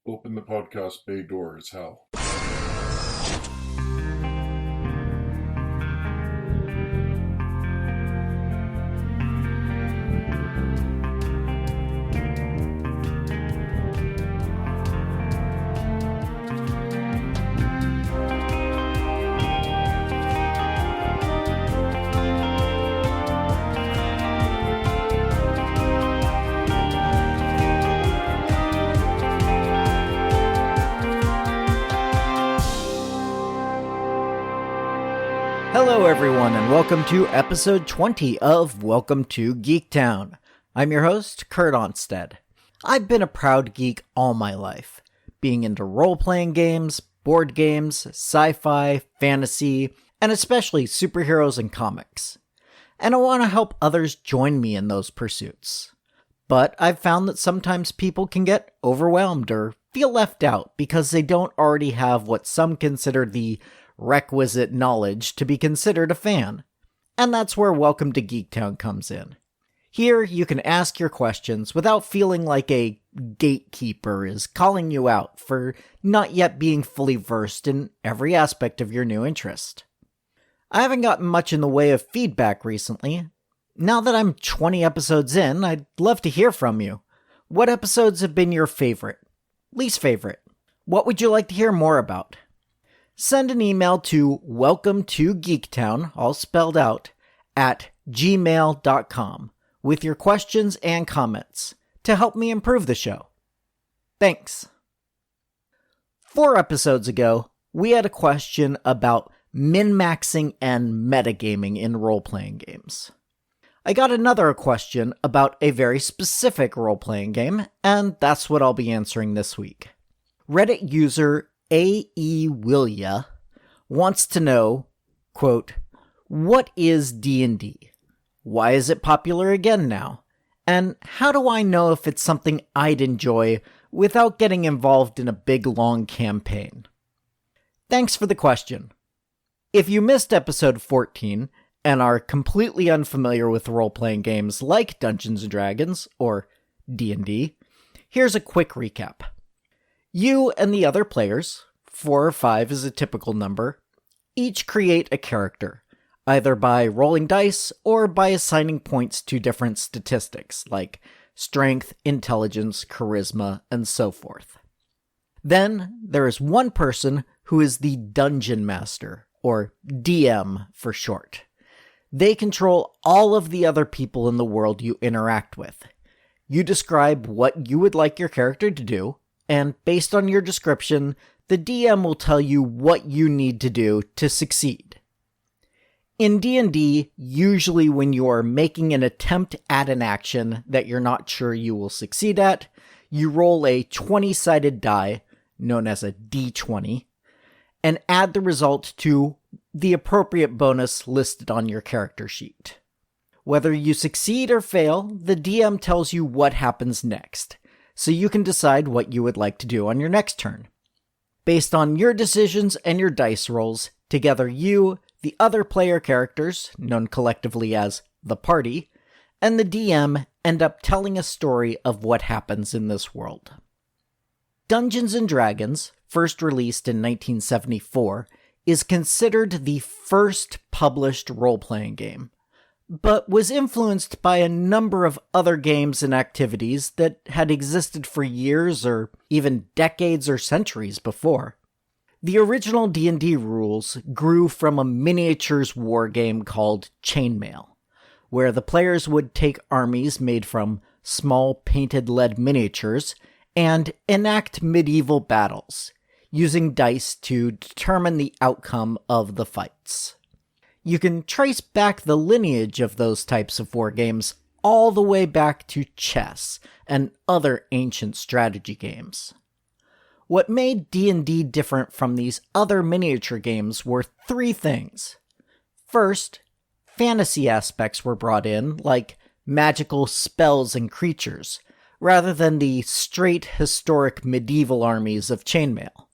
Open the podcast bay door as hell. Hello everyone and welcome to episode 20 of Welcome to Geektown. I'm your host, Kurt Onstead. I've been a proud geek all my life, being into role-playing games, board games, sci-fi, fantasy, and especially superheroes and comics. And I want to help others join me in those pursuits. But I've found that sometimes people can get overwhelmed or feel left out because they don't already have what some consider the requisite knowledge to be considered a fan. And that's where Welcome to Geektown comes in. Here, you can ask your questions without feeling like a gatekeeper is calling you out for not yet being fully versed in every aspect of your new interest. I haven't gotten much in the way of feedback recently. Now that I'm 20 episodes in, I'd love to hear from you. What episodes have been your favorite? Least favorite? What would you like to hear more about? Send an email to welcometogeektown, all spelled out, at gmail.com with your questions and comments to help me improve the show. Thanks. 4 episodes ago, we had a question about min-maxing and metagaming in role-playing games. I got another question about a very specific role-playing game, and that's what I'll be answering this week. Reddit user A.E. Willia wants to know, quote, what is D&D? Why is it popular again now? And how do I know if it's something I'd enjoy without getting involved in a big long campaign? Thanks for the question. If you missed episode 14 and are completely unfamiliar with role-playing games like Dungeons & Dragons, or D&D, here's a quick recap. You and the other players, 4 or 5 is a typical number, each create a character, either by rolling dice or by assigning points to different statistics like strength, intelligence, charisma, and so forth. Then there is one person who is the Dungeon Master, or DM for short. They control all of the other people in the world you interact with. You describe what you would like your character to do, and based on your description, the DM will tell you what you need to do to succeed. In D&D, usually when you are making an attempt at an action that you're not sure you will succeed at, you roll a 20-sided die, known as a D20, and add the result to the appropriate bonus listed on your character sheet. Whether you succeed or fail, the DM tells you what happens next, so you can decide what you would like to do on your next turn. Based on your decisions and your dice rolls, together you, the other player characters, known collectively as the party, and the DM end up telling a story of what happens in this world. Dungeons & Dragons, first released in 1974, is considered the first published role-playing game, but was influenced by a number of other games and activities that had existed for years or even decades or centuries before. The original D&D rules grew from a miniatures war game called Chainmail, where the players would take armies made from small painted lead miniatures and enact medieval battles, using dice to determine the outcome of the fights. You can trace back the lineage of those types of war games all the way back to chess and other ancient strategy games. What made D&D different from these other miniature games were 3 things. First, fantasy aspects were brought in, like magical spells and creatures, rather than the straight historic medieval armies of Chainmail.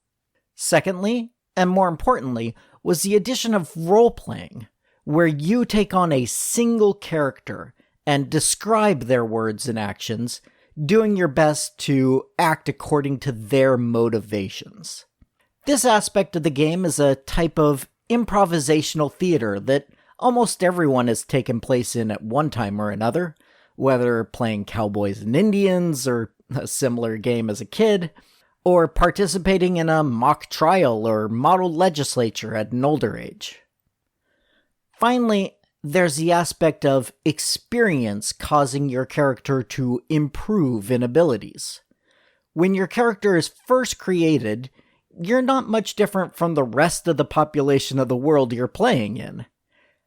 Secondly, and more importantly, was the addition of role-playing, where you take on a single character and describe their words and actions doing your best to act according to their motivations. This aspect of the game is a type of improvisational theater that almost everyone has taken place in at one time or another, whether playing Cowboys and Indians or a similar game as a kid, or participating in a mock trial or model legislature at an older age. Finally, there's the aspect of experience causing your character to improve in abilities. When your character is first created, you're not much different from the rest of the population of the world you're playing in.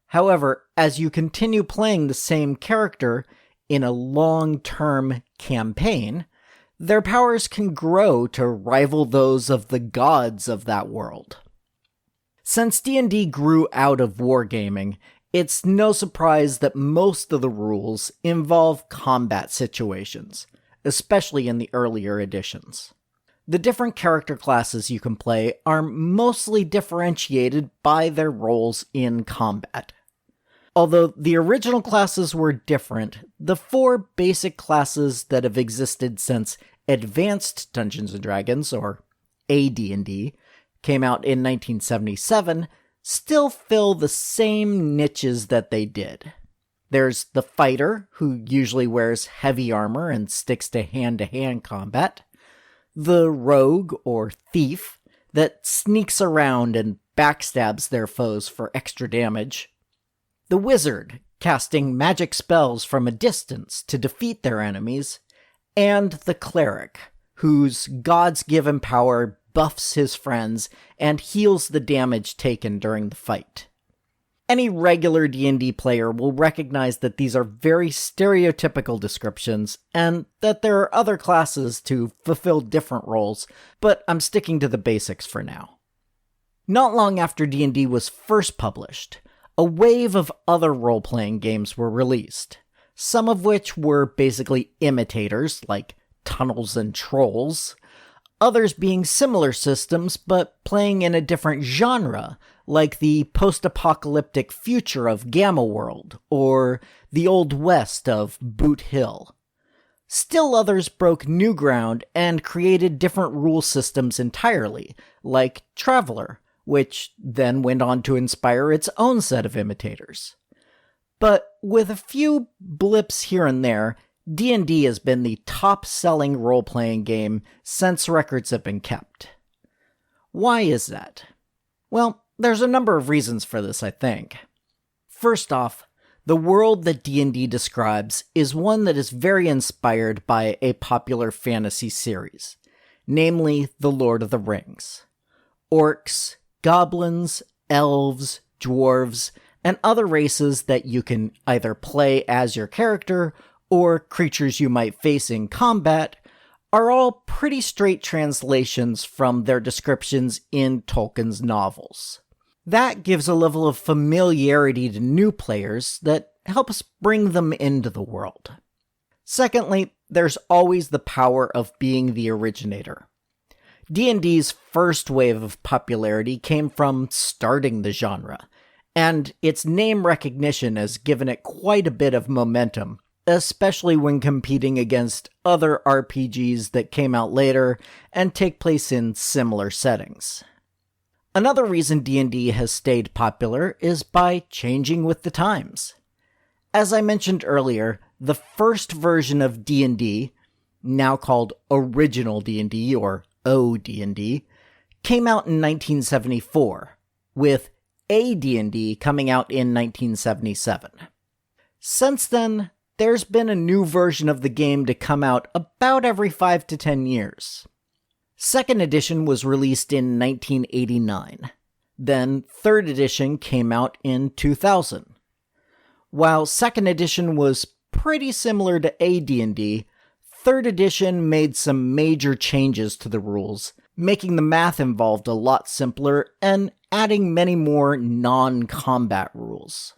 However, as you continue playing the same character in a long-term campaign, their powers can grow to rival those of the gods of that world. Since D&D grew out of wargaming, it's no surprise that most of the rules involve combat situations, especially in the earlier editions. The different character classes you can play are mostly differentiated by their roles in combat. Although the original classes were different, the 4 basic classes that have existed since Advanced Dungeons & Dragons, or AD&D, came out in 1977, still fill the same niches that they did. There's the fighter, who usually wears heavy armor and sticks to hand-to-hand combat. The rogue, or thief, that sneaks around and backstabs their foes for extra damage. The wizard, casting magic spells from a distance to defeat their enemies. And the cleric, whose God's given power buffs his friends and heals the damage taken during the fight. Any regular D&D player will recognize that these are very stereotypical descriptions, and that there are other classes to fulfill different roles, but I'm sticking to the basics for now. Not long after D&D was first published, a wave of other role-playing games were released, some of which were basically imitators, like Tunnels and Trolls, others being similar systems but playing in a different genre, like the post-apocalyptic future of Gamma World, or the Old West of Boot Hill. Still others broke new ground and created different rule systems entirely, like Traveller, which then went on to inspire its own set of imitators. But with a few blips here and there, D&D has been the top-selling role-playing game since records have been kept. Why is that? Well, there's a number of reasons for this, I think. First off, the world that D&D describes is one that is very inspired by a popular fantasy series, namely The Lord of the Rings. Orcs, goblins, elves, dwarves, and other races that you can either play as your character or creatures you might face in combat are all pretty straight translations from their descriptions in Tolkien's novels. That gives a level of familiarity to new players that helps bring them into the world. Secondly, there's always the power of being the originator. D&D's first wave of popularity came from starting the genre, and its name recognition has given it quite a bit of momentum, especially when competing against other RPGs that came out later and take place in similar settings. Another reason D&D has stayed popular is by changing with the times. As I mentioned earlier, the first version of D&D, now called Original D&D or OD&D, came out in 1974, with AD&D coming out in 1977. Since then, there's been a new version of the game to come out about every 5 to 10 years. Second edition was released in 1989. Then third edition came out in 2000. While second edition was pretty similar to AD&D, third edition made some major changes to the rules, making the math involved a lot simpler and adding many more non-combat rules.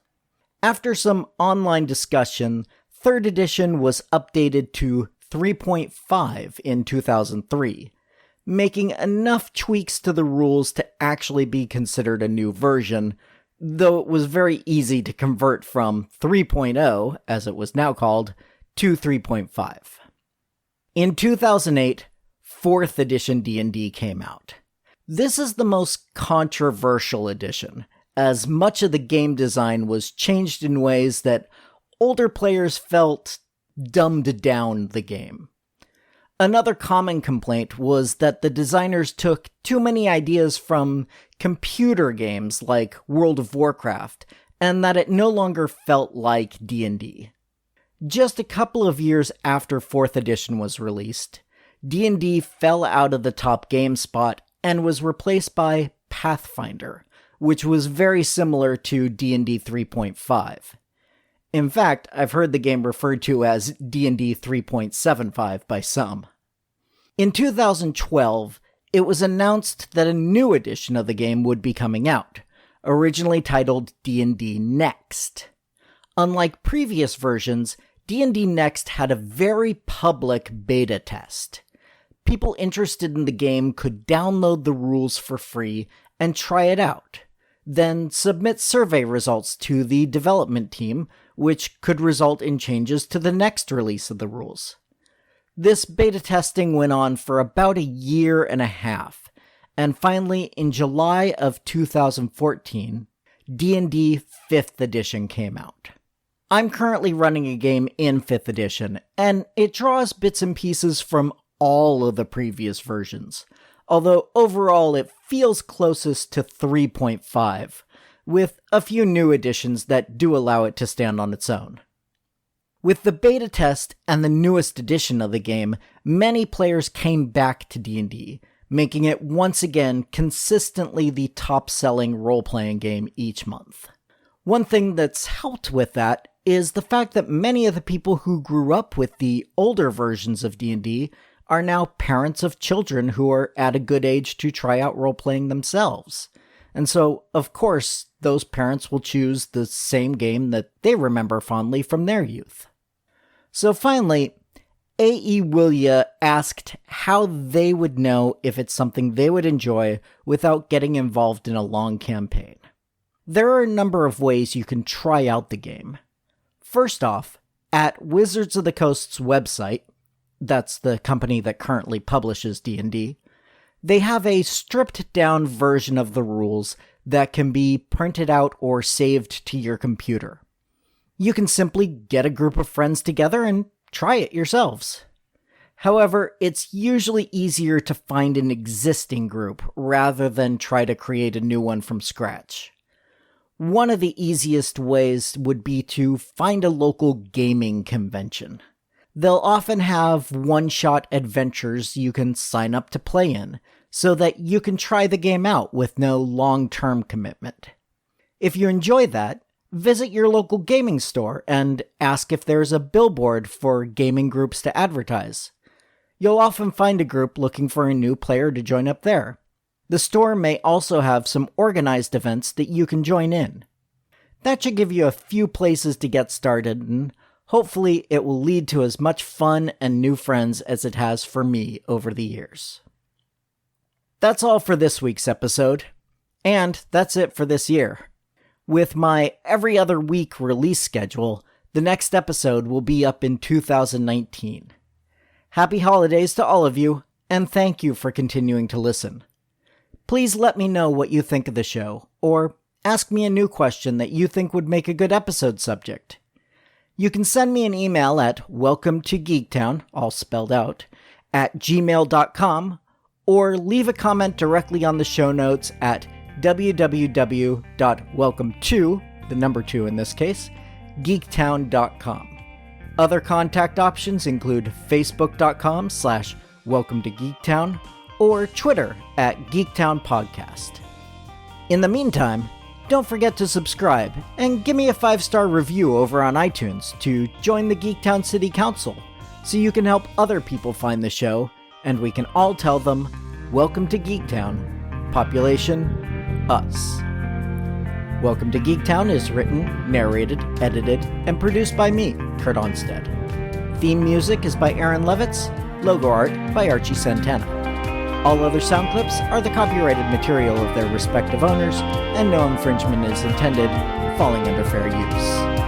After some online discussion, third edition was updated to 3.5 in 2003, making enough tweaks to the rules to actually be considered a new version, though it was very easy to convert from 3.0, as it was now called, to 3.5. In 2008, 4th edition D&D came out. This is the most controversial edition, as much of the game design was changed in ways that older players felt dumbed down the game. Another common complaint was that the designers took too many ideas from computer games like World of Warcraft, and that it no longer felt like D&D. Just a couple of years after 4th edition was released, D&D fell out of the top game spot and was replaced by Pathfinder, which was very similar to D&D 3.5. In fact, I've heard the game referred to as D&D 3.75 by some. In 2012, it was announced that a new edition of the game would be coming out, originally titled D&D Next. Unlike previous versions, D&D Next had a very public beta test. People interested in the game could download the rules for free and try it out, then submit survey results to the development team, which could result in changes to the next release of the rules. This beta testing went on for about a year and a half, and finally, in July of 2014, D&D 5th edition came out. I'm currently running a game in 5th edition, and it draws bits and pieces from all of the previous versions, although overall it feels closest to 3.5, with a few new additions that do allow it to stand on its own. With the beta test and the newest edition of the game, many players came back to D&D, making it once again consistently the top-selling role-playing game each month. One thing that's helped with that is the fact that many of the people who grew up with the older versions of D&D are now parents of children who are at a good age to try out role-playing themselves. And so, of course, those parents will choose the same game that they remember fondly from their youth. So finally, A.E. Willia asked how they would know if it's something they would enjoy without getting involved in a long campaign. There are a number of ways you can try out the game. First off, at Wizards of the Coast's website, that's the company that currently publishes D&D, they have a stripped-down version of the rules that can be printed out or saved to your computer. You can simply get a group of friends together and try it yourselves. However, it's usually easier to find an existing group rather than try to create a new one from scratch. One of the easiest ways would be to find a local gaming convention. They'll often have one-shot adventures you can sign up to play in, so that you can try the game out with no long-term commitment. If you enjoy that, visit your local gaming store and ask if there's a billboard for gaming groups to advertise. You'll often find a group looking for a new player to join up there. The store may also have some organized events that you can join in. That should give you a few places to get started, and hopefully it will lead to as much fun and new friends as it has for me over the years. That's all for this week's episode, and that's it for this year. With my every other week release schedule, the next episode will be up in 2019. Happy holidays to all of you, and thank you for continuing to listen. Please let me know what you think of the show, or ask me a new question that you think would make a good episode subject. You can send me an email at welcometogeektown, all spelled out, @gmail.com, or leave a comment directly on the show notes at www.welcometogeektown, the number 2 in this case, geektown.com. Other contact options include facebook.com/welcometogeektown or Twitter @geektownpodcast. In the meantime, don't forget to subscribe and give me a 5-star review over on iTunes to join the Geektown City Council so you can help other people find the show and we can all tell them, "Welcome to Geektown, population, us." Welcome to Geektown is written, narrated, edited, and produced by me, Kurt Onstead. Theme music is by Aaron Levitz, logo art by Archie Santana. All other sound clips are the copyrighted material of their respective owners, and no infringement is intended, falling under fair use.